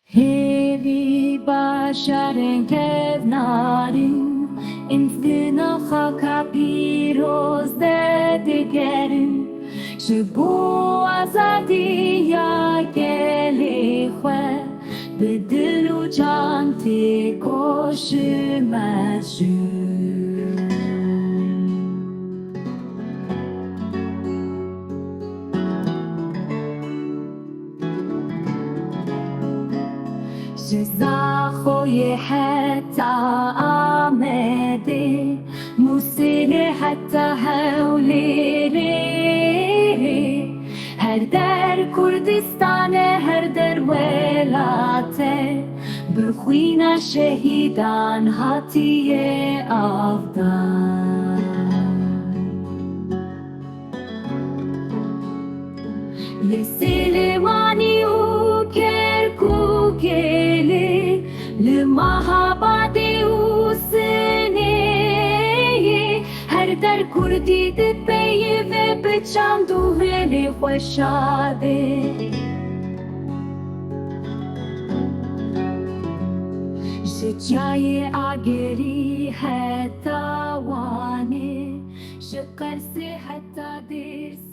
Hevi başarın kevnarin İnfına haka piroz dedigerin Şibu azadiya gelihwe Bedilu canti koşmazşu جزاخوي حتى آمدي موسيلي حتى هوليري هر در كردستان هر در ولاته بخوين شهيدان هاتي أفضل لسليماني وكركوكيلي لمحبتي وسني هر در كردي دبي وبچام دوهلي خوشاده جاي آگری حتى واني شقرسي حتى دير